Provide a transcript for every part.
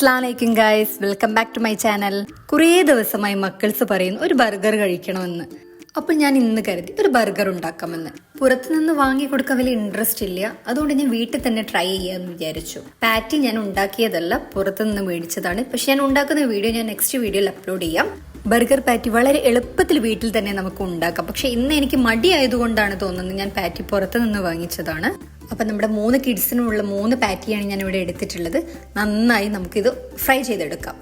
അസ്സലാമലൈക്കും guys, welcome back to my channel. കുറേ ദിവസമായി മക്കൾസ് പറയുന്നു ഒരു ബർഗർ കഴിക്കണമെന്ന്. അപ്പോൾ ഞാൻ ഇന്ന് കരുതി ഒരു ബർഗർ ഉണ്ടാക്കാമെന്ന്. പുറത്തുനിന്ന് വാങ്ങി കൊടുക്കാൻ വലിയ ഇൻട്രസ്റ്റ് ഇല്ല, അതുകൊണ്ട് ഞാൻ വീട്ടിൽ തന്നെ ട്രൈ ചെയ്യാമെന്ന് വിചാരിച്ചു. പാറ്റി ഞാൻ ഉണ്ടാക്കിയതല്ല, പുറത്തുനിന്ന് മേടിച്ചതാണ്. പക്ഷെ ഞാൻ ഉണ്ടാക്കുന്ന വീഡിയോ ഞാൻ നെക്സ്റ്റ് വീഡിയോയിൽ അപ്ലോഡ് ചെയ്യാം. ബർഗർ പാറ്റി വളരെ എളുപ്പത്തിൽ വീട്ടിൽ തന്നെ നമുക്ക് ഉണ്ടാക്കാം. പക്ഷെ ഇന്ന് എനിക്ക് മടിയായതുകൊണ്ടാണ് തോന്നുന്നത് ഞാൻ പാറ്റി പുറത്തുനിന്ന് വാങ്ങിച്ചതാണ്. അപ്പം നമ്മുടെ 3 കിഡ്സിനുമുള്ള 3 പാറ്റിയാണ് ഞാൻ ഇവിടെ എടുത്തിട്ടുള്ളത്. നന്നായി നമുക്കിത് ഫ്രൈ ചെയ്തെടുക്കാം.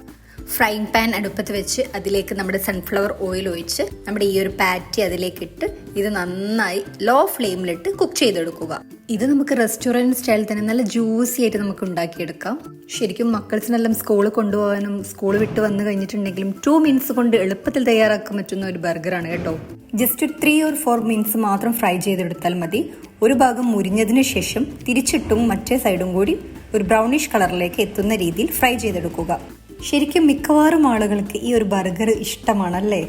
ഫ്രൈങ് പാൻ അടുപ്പത്ത് വെച്ച് അതിലേക്ക് നമ്മുടെ സൺഫ്ലവർ ഓയിൽ ഒഴിച്ച് നമ്മുടെ ഈ ഒരു പാറ്റി അതിലേക്ക് ഇട്ട് ഇത് നന്നായി ലോ ഫ്ലെയിമിലിട്ട് കുക്ക് ചെയ്തെടുക്കുക. ഇത് നമുക്ക് റെസ്റ്റോറൻറ്റ് സ്റ്റൈലിൽ തന്നെ നല്ല ജ്യൂസി ആയിട്ട് നമുക്ക് ഉണ്ടാക്കിയെടുക്കാം. ശരിക്കും മക്കൾസിനെല്ലാം സ്കൂളിൽ കൊണ്ടുപോകാനും സ്കൂൾ വിട്ട് വന്നു കഴിഞ്ഞിട്ടുണ്ടെങ്കിലും 2 മിനിറ്റ്സ് കൊണ്ട് എളുപ്പത്തിൽ തയ്യാറാക്കാൻ പറ്റുന്ന ഒരു ബർഗറാണ് കേട്ടോ. ജസ്റ്റ് ഒരു 3 or 4 മിനിറ്റ്സ് മാത്രം ഫ്രൈ ചെയ്തെടുത്താൽ മതി. ഒരു ഭാഗം മുരിഞ്ഞതിന് ശേഷം തിരിച്ചിട്ടും മറ്റേ സൈഡും കൂടി ഒരു ബ്രൗണിഷ് കളറിലേക്ക് എത്തുന്ന രീതിയിൽ ഫ്രൈ ചെയ്തെടുക്കുക. ശരിക്കും മിക്കവാറും ആളുകൾക്ക് ഈ ഒരു ബർഗർ ഇഷ്ടമാണല്ലേ.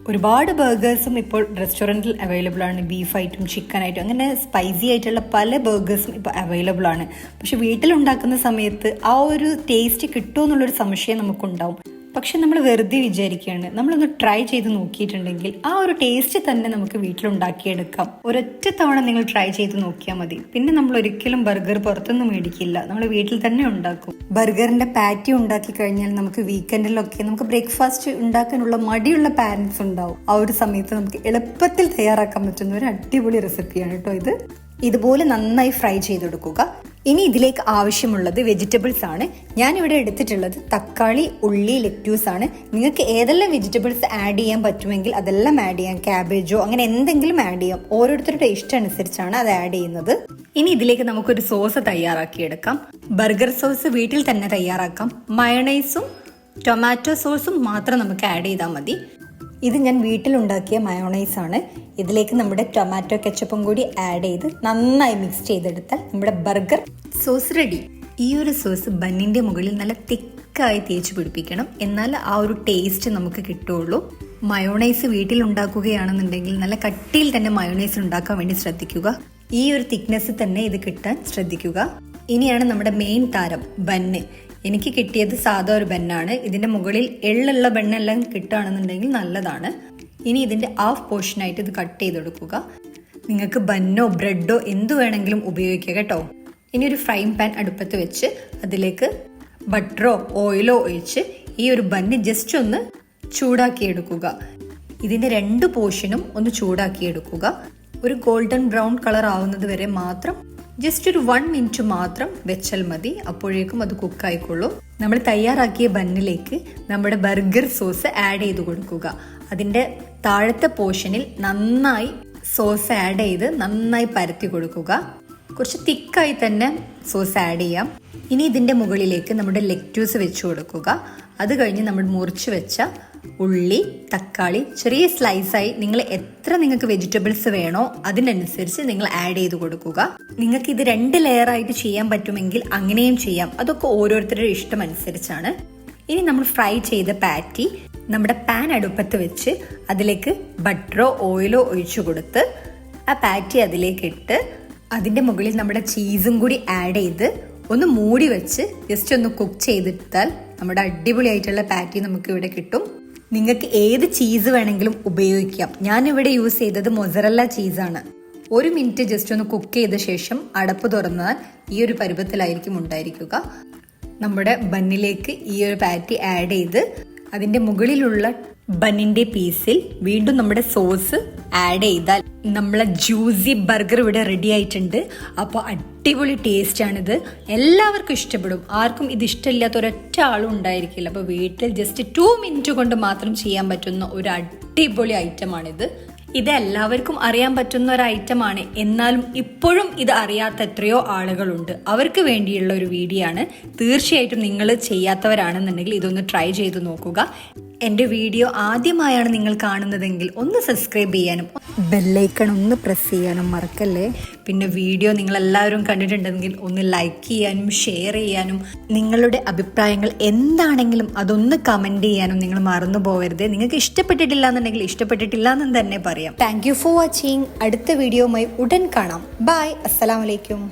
ഒരുപാട് ബർഗേഴ്സും ഇപ്പോൾ റെസ്റ്റോറൻറ്റിൽ അവൈലബിൾ ആണ്. ബീഫ് ആയിട്ടും ചിക്കൻ ആയിട്ടും അങ്ങനെ സ്പൈസി ആയിട്ടുള്ള പല ബർഗേഴ്സും ഇപ്പോൾ അവൈലബിൾ ആണ്. പക്ഷെ വീട്ടിലുണ്ടാക്കുന്ന സമയത്ത് ആ ഒരു ടേസ്റ്റ് കിട്ടുമോ എന്നുള്ളൊരു സംശയം നമുക്കുണ്ടാവും. പക്ഷെ നമ്മൾ വെറുതെ വിചാരിക്കുകയാണ്. നമ്മളൊന്ന് ട്രൈ ചെയ്ത് നോക്കിയിട്ടുണ്ടെങ്കിൽ ആ ഒരു ടേസ്റ്റ് തന്നെ നമുക്ക് വീട്ടിലുണ്ടാക്കിയെടുക്കാം. ഒരൊറ്റ തവണ നിങ്ങൾ ട്രൈ ചെയ്ത് നോക്കിയാൽ മതി. പിന്നെ നമ്മൾ ഒരിക്കലും ബർഗർ പുറത്തൊന്നും മേടിക്കില്ല, നമ്മൾ വീട്ടിൽ തന്നെ ഉണ്ടാക്കും. ബർഗറിന്റെ പാറ്റി ഉണ്ടാക്കി കഴിഞ്ഞാൽ നമുക്ക് വീക്കെൻഡിലൊക്കെ നമുക്ക് ബ്രേക്ക്ഫാസ്റ്റ് ഉണ്ടാക്കാനുള്ള മടിയുള്ള പാരൻസ് ഉണ്ടാവും. ആ ഒരു സമയത്ത് നമുക്ക് എളുപ്പത്തിൽ തയ്യാറാക്കാൻ പറ്റുന്ന ഒരു അടിപൊളി റെസിപ്പിയാണ് കേട്ടോ ഇത്. ഇതുപോലെ നന്നായി ഫ്രൈ ചെയ്തെടുക്കുക. ഇനി ഇതിലേക്ക് ആവശ്യമുള്ളത് വെജിറ്റബിൾസ് ആണ്. ഞാനിവിടെ എടുത്തിട്ടുള്ളത് തക്കാളി, ഉള്ളി, ലെറ്റ്യൂസ് ആണ്. നിങ്ങൾക്ക് ഏതെല്ലാം വെജിറ്റബിൾസ് ആഡ് ചെയ്യാൻ പറ്റുമെങ്കിൽ അതെല്ലാം ആഡ് ചെയ്യാം. ക്യാബേജോ അങ്ങനെ എന്തെങ്കിലും ആഡ് ചെയ്യാം. ഓരോരുത്തരുടെ ഇഷ്ടം അനുസരിച്ചാണ് അത് ആഡ് ചെയ്യുന്നത്. ഇനി ഇതിലേക്ക് നമുക്കൊരു സോസ് തയ്യാറാക്കിയെടുക്കാം. ബർഗർ സോസ് വീട്ടിൽ തന്നെ തയ്യാറാക്കാം. മയണൈസും ടൊമാറ്റോ സോസും മാത്രം നമുക്ക് ആഡ് ചെയ്താൽ മതി. ഇത് ഞാൻ വീട്ടിലുണ്ടാക്കിയ മയോണൈസ് ആണ്. ഇതിലേക്ക് നമ്മുടെ ടൊമാറ്റോ കെച്ചപ്പും കൂടി ആഡ് ചെയ്ത് നന്നായി മിക്സ് ചെയ്തെടുത്താൽ നമ്മുടെ ബർഗർ സോസ് റെഡി. ഈ ഒരു സോസ് ബന്നിന്റെ മുകളിൽ നല്ല തിക്കായി തേച്ച് പിടിപ്പിക്കണം, എന്നാൽ ആ ഒരു ടേസ്റ്റ് നമുക്ക് കിട്ടുള്ളൂ. മയോണൈസ് വീട്ടിൽ ഉണ്ടാക്കുകയാണെന്നുണ്ടെങ്കിൽ നല്ല കട്ടിയിൽ തന്നെ മയോണൈസ് ഉണ്ടാക്കാൻ വേണ്ടി ശ്രദ്ധിക്കുക. ഈ ഒരു തിക്നെസ് തന്നെ ഇത് കിട്ടാൻ ശ്രദ്ധിക്കുക. ഇനിയാണ് നമ്മുടെ മെയിൻ താരം ബന്ന്. എനിക്ക് കിട്ടിയത് സാധാ ഒരു ബന്നാണ്. ഇതിന്റെ മുകളിൽ എള്ളുള്ള ബണ്ണെല്ലാം കിട്ടുകയാണെന്നുണ്ടെങ്കിൽ നല്ലതാണ്. ഇനി ഇതിന്റെ ഹാഫ് പോർഷനായിട്ട് ഇത് കട്ട് ചെയ്തെടുക്കുക. നിങ്ങൾക്ക് ബന്നോ ബ്രെഡോ എന്ത് വേണമെങ്കിലും ഉപയോഗിക്കുക കേട്ടോ. ഇനി ഒരു ഫ്രൈങ് പാൻ അടുപ്പത്ത് വെച്ച് അതിലേക്ക് ബട്ടറോ ഓയിലോ ഒഴിച്ച് ഈ ഒരു ബന്ന് ജസ്റ്റ് ഒന്ന് ചൂടാക്കിയെടുക്കുക. ഇതിന്റെ 2 പോർഷനും ഒന്ന് ചൂടാക്കിയെടുക്കുക. ഒരു ഗോൾഡൻ ബ്രൗൺ കളർ ആവുന്നത് വരെ മാത്രം ജസ്റ്റ് ഒരു 1 മിനിറ്റ് മാത്രം വെച്ചാൽ മതി. അപ്പോഴേക്കും അത് കുക്കായിക്കൊള്ളും. നമ്മൾ തയ്യാറാക്കിയ ബന്നിലേക്ക് നമ്മുടെ ബർഗർ സോസ് ആഡ് ചെയ്ത് കൊടുക്കുക. അതിൻ്റെ താഴത്തെ പോർഷനിൽ നന്നായി സോസ് ആഡ് ചെയ്ത് നന്നായി പരത്തി കൊടുക്കുക. കുറച്ച് തിക്കായി തന്നെ സോസ് ആഡ് ചെയ്യാം. ഇനി ഇതിൻ്റെ മുകളിലേക്ക് നമ്മുടെ ലെറ്റ്യൂസ് വെച്ച് കൊടുക്കുക. അത് കഴിഞ്ഞ് നമ്മൾ മുറിച്ച് വെച്ച ഉള്ളി, തക്കാളി ചെറിയ സ്ലൈസായി നിങ്ങൾക്ക് വെജിറ്റബിൾസ് വേണോ അതിനനുസരിച്ച് നിങ്ങൾ ആഡ് ചെയ്ത് കൊടുക്കുക. നിങ്ങൾക്ക് ഇത് 2 ലെയറായിട്ട് ചെയ്യാൻ പറ്റുമെങ്കിൽ അങ്ങനെയും ചെയ്യാം. അതൊക്കെ ഓരോരുത്തരുടെ ഇഷ്ടം അനുസരിച്ചാണ്. ഇനി നമ്മൾ ഫ്രൈ ചെയ്ത പാറ്റി നമ്മുടെ പാൻ അടുപ്പത്ത് വെച്ച് അതിലേക്ക് ബട്ടറോ ഓയിലോ ഒഴിച്ചു കൊടുത്ത് ആ പാറ്റി അതിലേക്ക് ഇട്ട് അതിൻ്റെ മുകളിൽ നമ്മുടെ ചീസും കൂടി ആഡ് ചെയ്ത് ഒന്ന് മൂടി വെച്ച് ജസ്റ്റ് ഒന്ന് കുക്ക് ചെയ്തെടുത്താൽ നമ്മുടെ അടിപൊളിയായിട്ടുള്ള പാറ്റി നമുക്ക് ഇവിടെ കിട്ടും. നിങ്ങൾക്ക് ഏത് ചീസ് വേണമെങ്കിലും ഉപയോഗിക്കാം. ഞാനിവിടെ യൂസ് ചെയ്തത് മൊസറല്ല ചീസാണ്. 1 മിനിറ്റ് ജസ്റ്റ് ഒന്ന് കുക്ക് ചെയ്ത ശേഷം അടപ്പ് തുറന്നാൽ ഈ ഒരു പരുവത്തിലായിരിക്കും ഉണ്ടായിരിക്കുക. നമ്മുടെ ബന്നിലേക്ക് ഈ ഒരു പാറ്റി ആഡ് ചെയ്ത് അതിൻ്റെ മുകളിലുള്ള ബന്നിന്റെ പീസിൽ വീണ്ടും നമ്മുടെ സോസ് ആഡ് ചെയ്താൽ നമ്മളെ ജ്യൂസി ബർഗർ ഇവിടെ റെഡി ആയിട്ടുണ്ട്. അപ്പോൾ അടിപൊളി ടേസ്റ്റ് ആണിത്. എല്ലാവർക്കും ഇഷ്ടപ്പെടും. ആർക്കും ഇത് ഇഷ്ടമില്ലാത്ത ഒരൊറ്റ ആളും ഉണ്ടായിരിക്കില്ല. അപ്പോൾ വീട്ടിൽ ജസ്റ്റ് 2 മിനിറ്റ് കൊണ്ട് മാത്രം ചെയ്യാൻ പറ്റുന്ന ഒരു അടിപൊളി ഐറ്റമാണിത്. ഇത് എല്ലാവർക്കും അറിയാൻ പറ്റുന്ന ഒരു ഐറ്റമാണ്. എന്നാലും ഇപ്പോഴും ഇത് അറിയാത്ത എത്രയോ ആളുകളുണ്ട്. അവർക്ക് വേണ്ടിയുള്ള ഒരു വീഡിയോ ആണ്. തീർച്ചയായിട്ടും നിങ്ങൾ ചെയ്യാത്തവരാണെന്നുണ്ടെങ്കിൽ ഇതൊന്ന് ട്രൈ ചെയ്ത് നോക്കുക. എൻ്റെ വീഡിയോ ആദ്യമായാണ് നിങ്ങൾ കാണുന്നതെങ്കിൽ ഒന്ന് സബ്സ്ക്രൈബ് ചെയ്യാനും ബെല്ലൈക്കൺ ഒന്ന് പ്രസ് ചെയ്യാനും മറക്കല്ലേ. പിന്നെ വീഡിയോ നിങ്ങളെല്ലാവരും കണ്ടിട്ടുണ്ടെങ്കിൽ ഒന്ന് ലൈക്ക് ചെയ്യാനും ഷെയർ ചെയ്യാനും നിങ്ങളുടെ അഭിപ്രായങ്ങൾ എന്താണെങ്കിലും അതൊന്ന് കമൻറ്റ് ചെയ്യാനും നിങ്ങൾ മറന്നു പോകരുത്. നിങ്ങൾക്ക് ഇഷ്ടപ്പെട്ടിട്ടില്ല എന്നുണ്ടെങ്കിൽ ഇഷ്ടപ്പെട്ടിട്ടില്ല എന്ന് തന്നെ പറയാം. Thank you for watching. അടുത്ത വീഡിയോയുമായി ഉടൻ കാണാം. ബൈ. അസ്സലാമു അലൈക്കും.